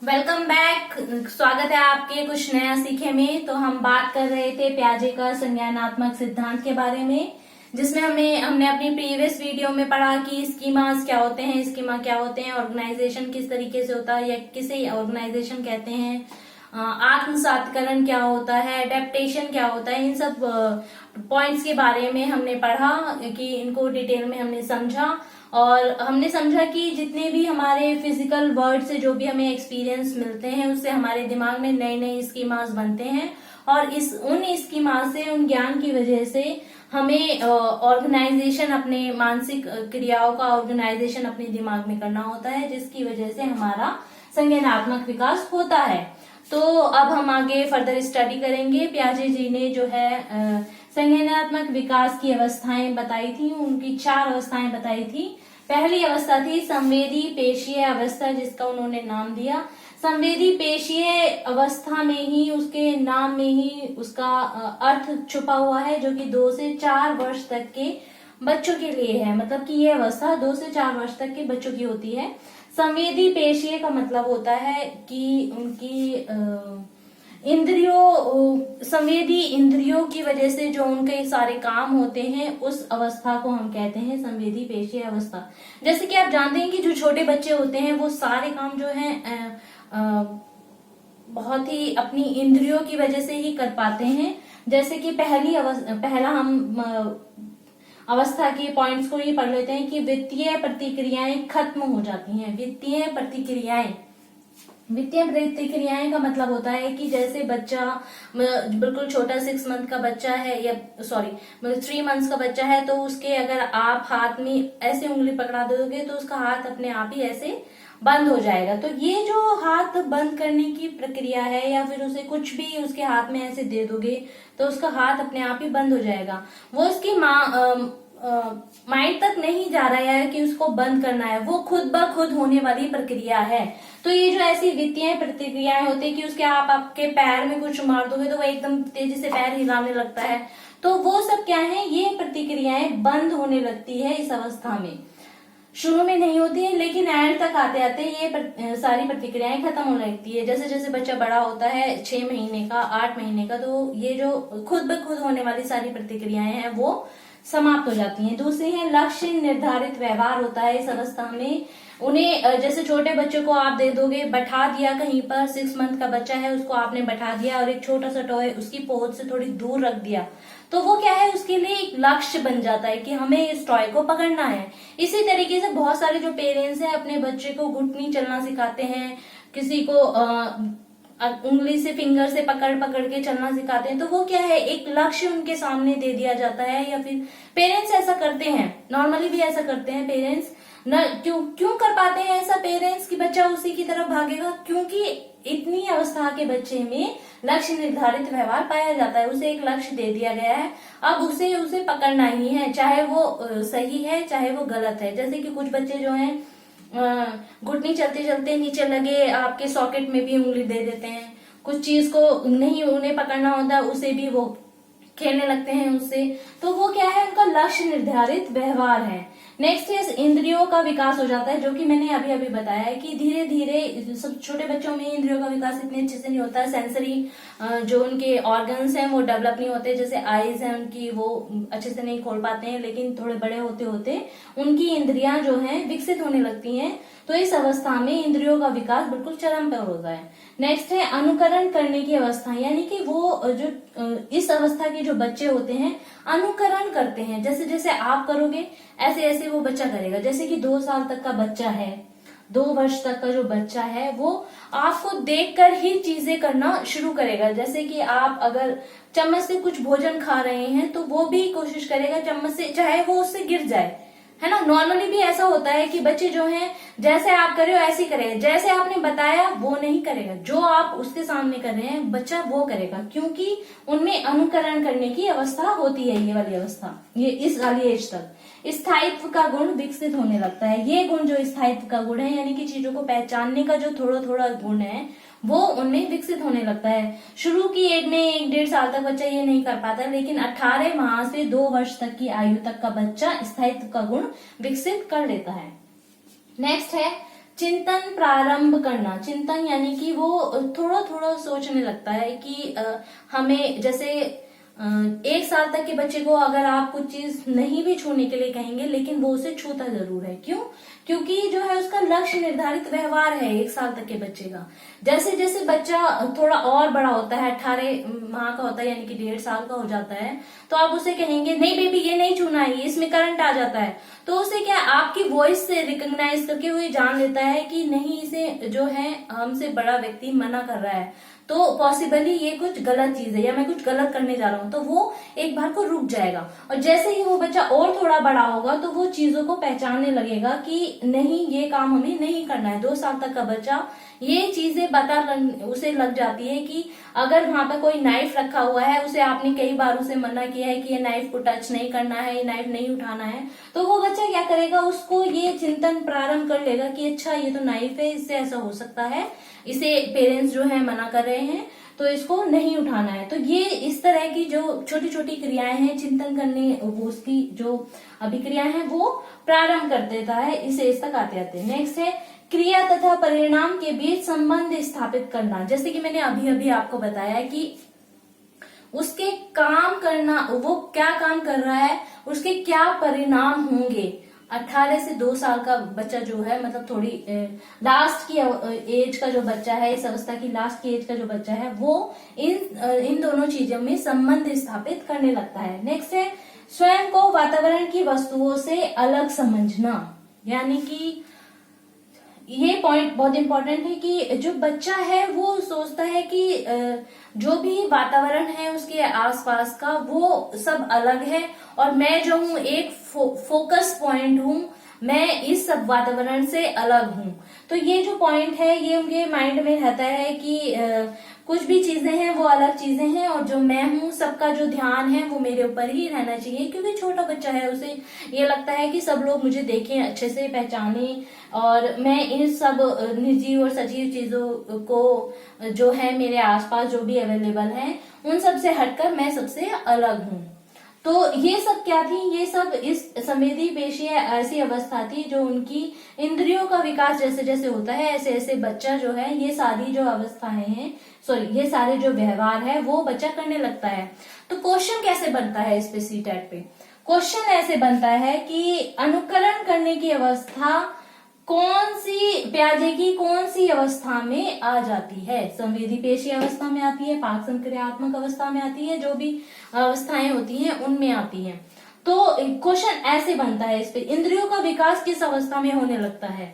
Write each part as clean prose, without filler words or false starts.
Welcome back. स्वागत है आपके कुछ नया सीखे में। तो हम बात कर रहे थे प्याजे का संज्ञानात्मक सिद्धांत के बारे में, जिसमें हमने अपनी प्रीवियस वीडियो में पढ़ा कि स्कीमास क्या होते हैं, स्कीमा क्या होते हैं, ऑर्गेनाइजेशन किस तरीके से होता है या किसे ऑर्गेनाइजेशन कहते हैं, आत्मसातकरण क्या होता है, एडेप्टेशन क्या होता है। इन सब पॉइंट्स के बारे में हमने पढ़ा कि इनको डिटेल में हमने समझा और हमने समझा कि जितने भी हमारे फिजिकल वर्ड से जो भी हमें एक्सपीरियंस मिलते हैं उससे हमारे दिमाग में नए नए स्कीमास बनते हैं और उन स्कीमा से, उन ज्ञान की वजह से हमें ऑर्गेनाइजेशन, अपने मानसिक क्रियाओं का ऑर्गेनाइजेशन अपने दिमाग में करना होता है, जिसकी वजह से हमारा संज्ञानात्मक विकास होता है। तो अब हम आगे फर्दर स्टडी करेंगे। प्याजे जी ने जो है संज्ञानात्मक विकास की अवस्थाएं बताई थी, उनकी 4 अवस्थाएं बताई थी। पहली अवस्था थी संवेदी पेशीय अवस्था, जिसका उन्होंने नाम दिया। संवेदी पेशीय अवस्था में ही, उसके नाम में ही उसका अर्थ छुपा हुआ है, जो कि 2 से 4 वर्ष तक के बच्चों के लिए है। मतलब कि ये अवस्था 2 से 4 वर्ष तक के बच्चों की होती है। संवेदी पेशीय का मतलब होता है कि उनकी संवेदी इंद्रियों की वजह से जो उनके सारे काम होते हैं, उस अवस्था को हम कहते हैं संवेदी पेशीय अवस्था। जैसे कि आप जानते हैं कि जो छोटे बच्चे होते हैं वो सारे काम जो हैं बहुत ही अपनी इंद्रियों की वजह से ही कर पाते हैं। जैसे कि पहला हम अवस्था के पॉइंट्स को ये पढ़ लेते हैं कि वित्तीय प्रतिक्रियाएं खत्म हो जाती हैं। वित्तीय प्रतिक्रियाएं का मतलब होता है कि जैसे बच्चा बिल्कुल छोटा 6 मंथ का बच्चा है या 3 मंथ्स का बच्चा है, तो उसके अगर आप हाथ में ऐसे उंगली पकड़ा दोगे तो उसका हाथ अपने आप ही ऐसे बंद हो जाएगा। तो ये जो हाथ बंद करने की प्रक्रिया है, या फिर उसे कुछ भी उसके हाथ में ऐसे दे दोगे तो उसका हाथ अपने आप ही बंद हो जाएगा। वो उसकी माइंड तक नहीं जा रहा है कि उसको बंद करना है, वो खुद ब खुद होने वाली प्रक्रिया है। तो ये जो ऐसी वित्तीय प्रतिक्रियाएं होती है कि उसके आप आपके पैर में कुछ मार दोगे तो वो एकदम तेजी से पैर हिलाने लगता है, तो वो सब क्या है, ये प्रतिक्रियाएं बंद होने लगती है इस अवस्था में। शुरू में नहीं होती है, लेकिन एंड तक आते आते ये सारी प्रतिक्रियाएं खत्म होने लगती है। जैसे जैसे बच्चा बड़ा होता है, 6 महीने का, 8 महीने का, तो ये जो खुद ब खुद होने वाली सारी प्रतिक्रियाएं हैं वो समाप्त हो जाती हैं। दूसरी है लक्ष्य निर्धारित व्यवहार होता है इस अवस्था में। उन्हें जैसे छोटे बच्चों को आप दे दोगे, बैठा दिया कहीं पर, 6 मंथ का बच्चा है, उसको आपने बैठा दिया और एक छोटा सा टॉय उसकी पहुंच से थोड़ी दूर रख दिया, तो वो क्या है, उसके लिए एक लक्ष्य बन जाता है कि हमें इस टॉय को पकड़ना है। इसी तरीके से बहुत सारे जो पेरेंट्स हैं अपने बच्चे को घुटनी चलना सिखाते हैं, किसी को उंगली से, फिंगर से पकड़ पकड़ के चलना सिखाते हैं, तो वो क्या है, एक लक्ष्य उनके सामने दे दिया जाता है। या फिर पेरेंट्स ऐसा करते हैं, नॉर्मली भी ऐसा करते हैं पेरेंट्स। क्यों कर पाते हैं ऐसा पेरेंट्स कि बच्चा उसी की तरफ भागेगा? क्योंकि इतनी अवस्था के बच्चे में लक्ष्य निर्धारित व्यवहार पाया जाता है, उसे एक लक्ष्य दे दिया गया है, अब उसे पकड़ना ही है, चाहे वो सही है चाहे वो गलत है। जैसे कि कुछ बच्चे जो हैं घुटनी चलते चलते नीचे लगे आपके सॉकेट में भी उंगली दे देते हैं, कुछ चीज को नहीं उन्हें पकड़ना होता उसे भी वो खेलने लगते हैं उससे, तो वो क्या है, उनका लक्ष्य निर्धारित व्यवहार है। नेक्स्ट है इंद्रियों का विकास हो जाता है, जो कि मैंने अभी अभी बताया है कि धीरे धीरे सब छोटे बच्चों में इंद्रियों का विकास इतने अच्छे से नहीं होता है। सेंसरी जो उनके ऑर्गन्स हैं वो डेवलप नहीं होते, जैसे आईज हैं उनकी, वो अच्छे से नहीं खोल पाते हैं, लेकिन थोड़े बड़े होते होते उनकी इंद्रियां जो हैं विकसित होने लगती हैं। तो इस अवस्था में इंद्रियों का विकास बिल्कुल चरम पर होता है। नेक्स्ट है अनुकरण करने की अवस्था, यानी कि वो जो इस अवस्था के जो बच्चे होते हैं अनुकरण करते हैं, जैसे जैसे आप करोगे ऐसे ऐसे वो बच्चा करेगा। जैसे कि 2 साल तक का बच्चा है, 2 वर्ष तक का जो बच्चा है, वो आपको देखकर ही चीजें करना शुरू करेगा। जैसे कि आप अगर चम्मच से कुछ भोजन खा रहे हैं तो वो भी कोशिश करेगा चम्मच से, चाहे वो उससे गिर जाए, है ना। नॉर्मली भी ऐसा होता है कि बच्चे जो हैं जैसे आप कर रहे हो ऐसे ही करेगा, जैसे आपने बताया वो नहीं करेगा, जो आप उसके सामने कर रहे हैं बच्चा वो करेगा, क्योंकि उनमें अनुकरण करने की अवस्था होती है। ये वाली अवस्था, ये इस वाली एज तक स्थायित्व का गुण विकसित होने लगता है। ये गुण जो स्थायित्व का गुण है, यानी कि चीजों को पहचानने का जो थोड़ा थोड़ा गुण है, वो उनमें विकसित होने लगता है। शुरू की एज में 1-1.5 साल तक बच्चा ये नहीं कर पाता, लेकिन 18 माह से 2 वर्ष तक की आयु तक का बच्चा स्थायित्व का गुण विकसित कर लेता है। नेक्स्ट है चिंतन प्रारंभ करना। चिंतन यानी कि वो थोड़ा थोड़ा सोचने लगता है कि हमें जैसे 1 साल तक के बच्चे को अगर आप कुछ चीज नहीं भी छूने के लिए कहेंगे लेकिन वो उसे छूता जरूर है। क्यों? क्योंकि जो है उसका लक्ष्य निर्धारित व्यवहार है 1 साल तक के बच्चे का। जैसे जैसे बच्चा थोड़ा और बड़ा होता है, 18 माह का होता है यानी कि 1.5 साल का हो जाता है, तो आप उसे कहेंगे नहीं बेबी ये नहीं छूना है, इसमें करंट आ जाता है, तो उसे क्या आपकी वॉइस से रिकॉग्नाइज करके वो ये जान लेता है कि नहीं, इसे जो है हमसे बड़ा व्यक्ति मना कर रहा है, तो पॉसिबली ये कुछ गलत चीज है या मैं कुछ गलत करने जा रहा हूं, तो वो एक बार को रुक जाएगा। और जैसे ही वो बच्चा और थोड़ा बड़ा होगा तो वो चीजों को पहचानने लगेगा कि नहीं ये काम हमें नहीं करना है। 2 साल तक का बच्चा ये चीजें उसे लग जाती है कि अगर वहां पर कोई नाइफ रखा हुआ है, उसे आपने कई बार उसे मना किया है कि ये नाइफ को टच नहीं करना है, ये नाइफ नहीं उठाना है, तो वो बच्चा क्या करेगा, उसको ये चिंतन प्रारंभ कर लेगा कि अच्छा ये तो नाइफ है, इससे ऐसा हो सकता है, इसे पेरेंट्स जो है मना कर रहे हैं तो इसको नहीं उठाना है। तो ये इस तरह की जो छोटी छोटी क्रियाएं हैं चिंतन करने, वो उसकी जो अभिक्रियाएं हैं वो प्रारंभ कर देता है इस एज तक आते आते। नेक्स्ट है क्रिया तथा परिणाम के बीच संबंध स्थापित करना। जैसे कि मैंने अभी अभी आपको बताया कि उसके काम करना, वो क्या काम कर रहा है, उसके क्या परिणाम होंगे। 18 से 2 साल का बच्चा जो है, मतलब थोड़ी लास्ट की एज का जो बच्चा है, इस अवस्था की लास्ट की एज का जो बच्चा है, वो इन दोनों चीजों में संबंध स्थापित करने लगता है। नेक्स्ट है स्वयं को वातावरण की वस्तुओं से अलग समझना। यानी कि ये पॉइंट बहुत इंपॉर्टेंट है कि जो बच्चा है वो सोचता है कि जो भी वातावरण है उसके आसपास का वो सब अलग है और मैं जो हूँ एक फोकस पॉइंट हूँ, मैं इस सब वातावरण से अलग हूँ। तो ये जो पॉइंट है ये उनके माइंड में रहता है कि कुछ भी चीजें हैं वो अलग चीजें हैं और जो मैं हूँ सबका जो ध्यान है वो मेरे ऊपर ही रहना चाहिए, क्योंकि छोटा बच्चा है, उसे ये लगता है कि सब लोग मुझे देखें, अच्छे से पहचाने और मैं इन सब निर्जीव और सजीव चीजों को जो है मेरे आसपास जो भी अवेलेबल है उन सब से हटकर मैं सबसे अलग हूँ। तो ये सब क्या थी, ये सब इस संवेदी पेशी ऐसी अवस्था थी जो उनकी इंद्रियों का विकास जैसे जैसे होता है ऐसे ऐसे बच्चा जो है ये सारी जो अवस्थाएं हैं, ये सारे जो व्यवहार है वो बच्चा करने लगता है। तो क्वेश्चन कैसे बनता है इस पे सीटेट पे? क्वेश्चन ऐसे बनता है कि अनुकरण करने की अवस्था कौन सी, प्याजे की कौन सी अवस्था में आ जाती है? संवेदी पेशी अवस्था में आती है, पाक संक्रियात्मक अवस्था में आती है, जो भी अवस्थाएं होती हैं उनमें आती हैं। तो क्वेश्चन ऐसे बनता है इस पे, इंद्रियों का विकास किस अवस्था में होने लगता है?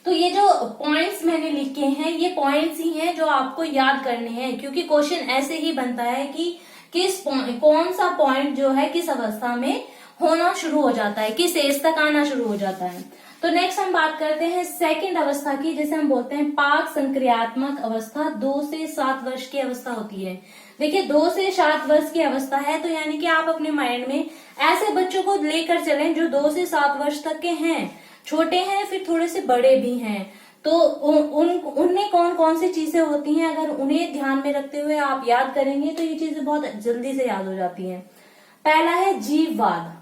तो ये जो पॉइंट्स मैंने लिखे हैं ये पॉइंट्स ही हैं जो आपको याद करने हैं, क्योंकि क्वेश्चन ऐसे ही बनता है कि कौन सा पॉइंट जो है किस अवस्था में होना शुरू हो जाता है, किस एज तक आना शुरू हो जाता है। तो नेक्स्ट हम बात करते हैं सेकंड अवस्था की, जिसे हम बोलते हैं पाक संक्रियात्मक अवस्था। 2 से 7 वर्ष की अवस्था होती है। देखिए 2 से 7 वर्ष की अवस्था है तो यानी कि आप अपने माइंड में ऐसे बच्चों को लेकर चलें जो 2 से 7 वर्ष तक के हैं, छोटे हैं फिर थोड़े से बड़े भी हैं। तो उनमें कौन कौन सी चीजें होती हैं, अगर उन्हें ध्यान में रखते हुए आप याद करेंगे तो ये चीजें बहुत जल्दी से याद हो जाती हैं। पहला है जीववाद।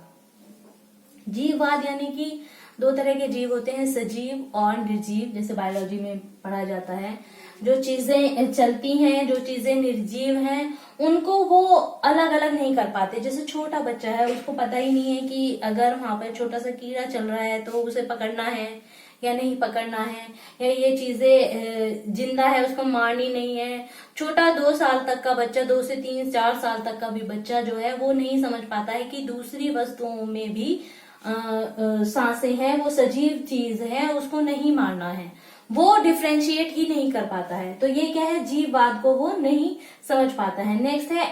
जीववाद यानी कि 2 तरह के जीव होते हैं, सजीव और निर्जीव, जैसे बायोलॉजी में पढ़ा जाता है। जो चीजें चलती हैं, जो चीजें निर्जीव हैं, उनको वो अलग अलग नहीं कर पाते। जैसे छोटा बच्चा है, उसको पता ही नहीं है कि अगर वहां पर छोटा सा कीड़ा चल रहा है तो उसे पकड़ना है या नहीं पकड़ना है, या ये चीजें जिंदा है उसको मारनी नहीं है। छोटा 2 साल तक का बच्चा, 2 से 3 4 साल तक का भी बच्चा जो है वो नहीं समझ पाता है कि दूसरी वस्तुओं में भी सांसें हैं, वो सजीव चीज है, उसको नहीं मारना है, वो डिफ्रेंशिएट ही नहीं कर पाता है। तो ये क्या है, जीववाद को वो नहीं समझ पाता है। नेक्स्ट है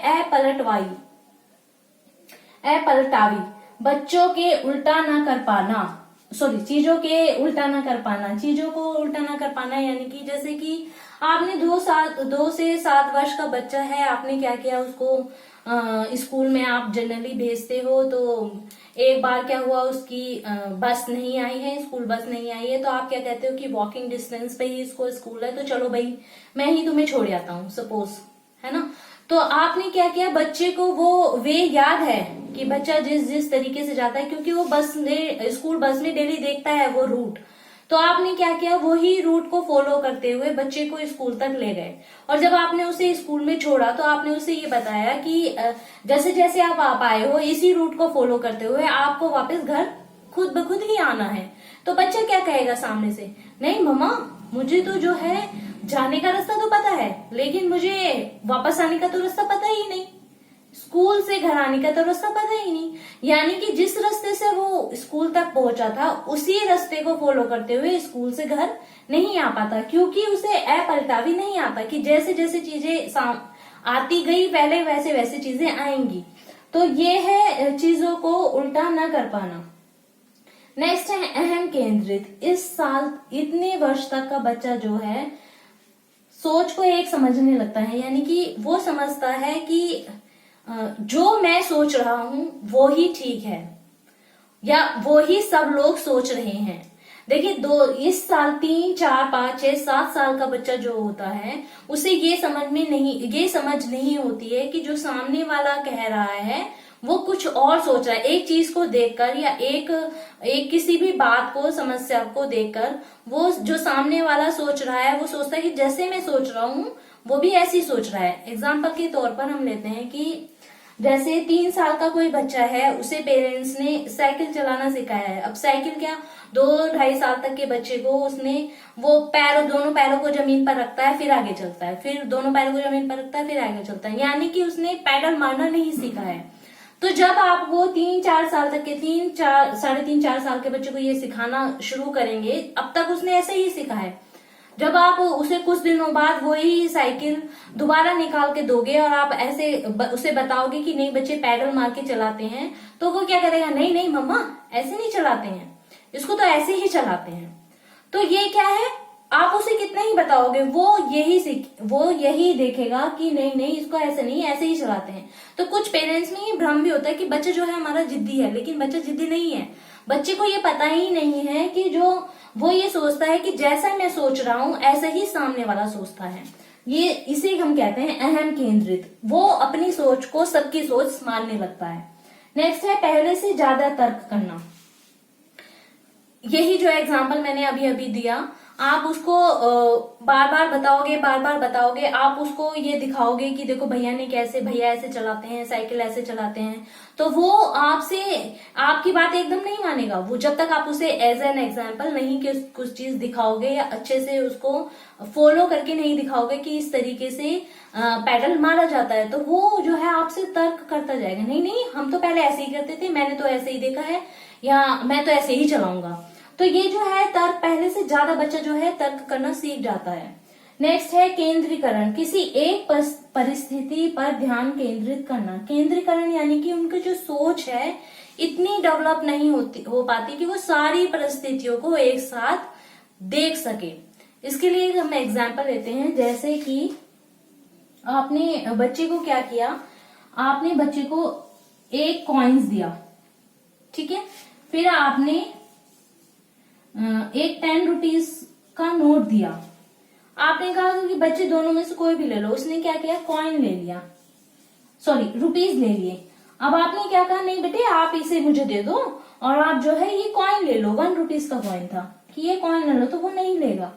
अपलटावी, बच्चों के उल्टा ना कर पाना, चीजों के उल्टा ना कर पाना। चीजों को उल्टा ना कर पाना यानी कि जैसे कि आपने 2 से 7 वर्ष का बच्चा है, आपने क्या किया, उसको स्कूल में आप जनरली भेजते हो, तो एक बार क्या हुआ, उसकी बस नहीं आई है, स्कूल बस नहीं आई है, तो आप क्या कहते हो कि वॉकिंग डिस्टेंस पे ही इसको स्कूल है, तो चलो भाई मैं ही तुम्हें छोड़ आता हूँ, सपोज, है ना। तो आपने क्या किया, बच्चे को वो वे याद है कि बच्चा जिस जिस तरीके से जाता है, क्योंकि वो स्कूल बस में डेली देखता है वो रूट, तो आपने क्या किया, वही रूट को फॉलो करते हुए बच्चे को स्कूल तक ले गए, और जब आपने उसे स्कूल में छोड़ा तो आपने उसे ये बताया कि जैसे जैसे आप आए हो इसी रूट को फॉलो करते हुए आपको वापस घर खुद ब खुद ही आना है। तो बच्चा क्या कहेगा सामने से, नहीं मम्मा मुझे तो जो है जाने का रास्ता तो पता है, लेकिन मुझे वापस आने का तो रास्ता पता ही नहीं, स्कूल से घर आने का तो रास्ता पता ही नहीं। यानी कि जिस रास्ते से वो स्कूल तक पहुंचा था उसी रास्ते को फॉलो करते हुए स्कूल से घर नहीं आ पाता, क्योंकि उसे पलटा भी नहीं आता कि जैसे जैसे चीजें आती गई पहले वैसे वैसे चीजें आएंगी। तो ये है चीजों को उल्टा न कर पाना। नेक्स्ट है अहम केंद्रित। इस साल इतने वर्ष तक का बच्चा जो है सोच को एक समझने लगता है, यानी कि वो समझता है कि जो मैं सोच रहा हूं वो ही ठीक है या वो ही सब लोग सोच रहे हैं। देखिए इस साल 3, 4, 5, 6, 7 साल का बच्चा जो होता है उसे ये समझ नहीं होती है कि जो सामने वाला कह रहा है वो कुछ और सोच रहा है। एक चीज को देखकर या एक किसी भी बात को, समस्या को देखकर वो जो सामने वाला सोच रहा है वो सोचता है कि जैसे मैं सोच रहा हूँ वो भी ऐसी सोच रहा है। एग्जाम्पल के तौर पर हम लेते हैं कि जैसे 3 साल का कोई बच्चा है, उसे पेरेंट्स ने साइकिल चलाना सिखाया है। अब साइकिल क्या, 2-2.5 साल तक के बच्चे को उसने वो दोनों पैरों को जमीन पर रखता है फिर आगे चलता है, फिर दोनों पैरों को जमीन पर रखता है फिर आगे चलता है, यानी कि उसने पैडल मारना नहीं सीखा है। तो जब आप वो 3-4 साल तक के 3-4 साल के बच्चे को ये सिखाना शुरू करेंगे, अब तक उसने ऐसे ही सीखा है। जब आप उसे कुछ दिनों बाद वही साइकिल दोबारा निकाल के दोगे और आप ऐसे उसे बताओगे कि नहीं बच्चे पैडल मार के चलाते हैं, तो वो क्या करेगा, नहीं नहीं मम्मा ऐसे नहीं चलाते हैं, इसको तो ऐसे ही चलाते हैं। तो ये क्या है, आप उसे कितना ही बताओगे वो यही देखेगा कि नहीं नहीं इसको ऐसे नहीं ऐसे ही चलाते हैं। तो कुछ पेरेंट्स में ये भ्रम भी होता है कि बच्चा जो है हमारा जिद्दी है, लेकिन बच्चा जिद्दी नहीं है। बच्चे को ये पता ही नहीं है कि जो वो ये सोचता है कि जैसा मैं सोच रहा हूं ऐसा ही सामने वाला सोचता है। ये इसे हम कहते हैं अहम केंद्रित। वो अपनी सोच को सबकी सोच मानने लगता है। नेक्स्ट है पहले से ज्यादा तर्क करना। यही जो एग्जाम्पल मैंने अभी अभी दिया, आप उसको बार बार बताओगे, आप उसको ये दिखाओगे कि देखो भैया ऐसे चलाते हैं, साइकिल ऐसे चलाते हैं, तो वो आपकी बात एकदम नहीं मानेगा। वो जब तक आप उसे एज एन एग्जाम्पल नहीं कि कुछ चीज दिखाओगे या अच्छे से उसको फॉलो करके नहीं दिखाओगे कि इस तरीके से पैडल मारा जाता है, तो वो जो है आपसे तर्क करता जाएगा, नहीं नहीं हम तो पहले ऐसे ही करते थे, मैंने तो ऐसे ही देखा है, या मैं तो ऐसे ही चलाऊंगा। तो ये जो है तर्क, पहले से ज्यादा बच्चा जो है तर्क करना सीख जाता है। नेक्स्ट है केंद्रीकरण। किसी एक परिस्थिति पर ध्यान केंद्रित करना। केंद्रीकरण यानी कि उनकी जो सोच है इतनी डेवलप नहीं हो पाती कि वो सारी परिस्थितियों को एक साथ देख सके। इसके लिए हम एग्जाम्पल लेते हैं, जैसे कि आपने बच्चे को क्या किया, आपने बच्चे को एक कॉइन्स दिया, ठीक है, फिर आपने एक 10 रुपीज का नोट दिया। आपने कहा कि बच्चे दोनों में से कोई भी ले लो। उसने क्या किया, कॉइन ले लिया, सॉरी रुपीज ले लिए। अब आपने क्या कहा, नहीं बेटे आप इसे मुझे दे दो और आप जो है ये कॉइन ले लो। 1 रुपीज का कॉइन था कि ये कॉइन ले लो, तो वो नहीं लेगा।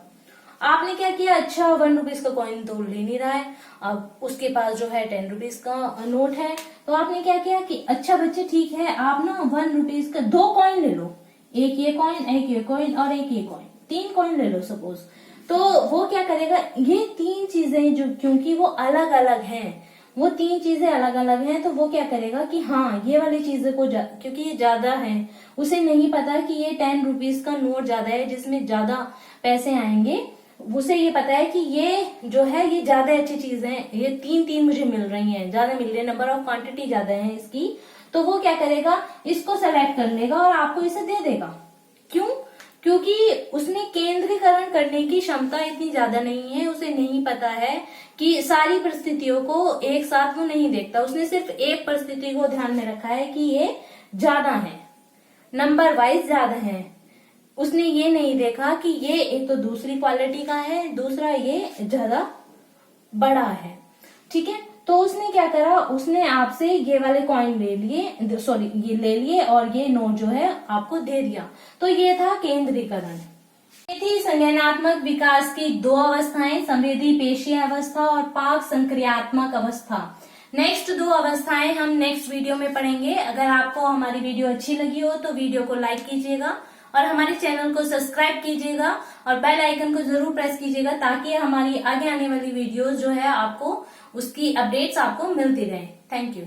आपने क्या किया, अच्छा 1 रुपीज का कॉइन तो ले नहीं रहा है, अब उसके पास जो है 10 रुपीज का नोट है। तो आपने क्या किया कि अच्छा बच्चे ठीक है, आप ना 1 रुपीज का 2 कॉइन ले लो, एक ये कॉइन, एक ये कॉइन और एक ये कॉइन, 3 कॉइन ले लो सपोज। तो वो क्या करेगा, ये 3 चीजें जो क्योंकि वो अलग अलग हैं, वो 3 चीजें अलग अलग हैं, तो वो क्या करेगा कि हाँ ये वाली चीजें को क्योंकि ये ज्यादा है, उसे नहीं पता कि ये 10 रुपीज का नोट ज्यादा है जिसमें ज्यादा पैसे आएंगे, उसे ये पता है कि ये जो है ये ज्यादा अच्छी चीज है, ये 3 मुझे मिल रही हैं, ज्यादा मिल रही है, नंबर ऑफ क्वांटिटी ज्यादा है इसकी। तो वो क्या करेगा, इसको सेलेक्ट कर लेगा और आपको इसे दे देगा। क्यों, क्योंकि उसने केंद्रीकरण करने की क्षमता इतनी ज्यादा नहीं है, उसे नहीं पता है कि सारी परिस्थितियों को एक साथ वो नहीं देखता, उसने सिर्फ एक परिस्थिति को ध्यान में रखा है कि ये ज्यादा है, नंबर वाइज ज्यादा है। उसने ये नहीं देखा कि ये एक तो दूसरी क्वालिटी का है, दूसरा ये ज्यादा बड़ा है, ठीक है। तो उसने क्या करा, उसने आपसे ये वाले कॉइन ले लिए, सॉरी ये ले लिए और ये नोट जो है आपको दे दिया। तो ये था केंद्रीकरण। ये थी संज्ञानात्मक विकास की दो अवस्थाएं, समृद्धि पेशीय अवस्था और पाक संक्रियात्मक अवस्था। नेक्स्ट दो अवस्थाएं हम नेक्स्ट वीडियो में पढ़ेंगे। अगर आपको हमारी वीडियो अच्छी लगी हो तो वीडियो को लाइक कीजिएगा और हमारे चैनल को सब्सक्राइब कीजिएगा और बेल आइकन को जरूर प्रेस कीजिएगा ताकि हमारी आगे आने वाली वीडियोस जो है आपको उसकी अपडेट्स आपको मिलती रहे। Thank you.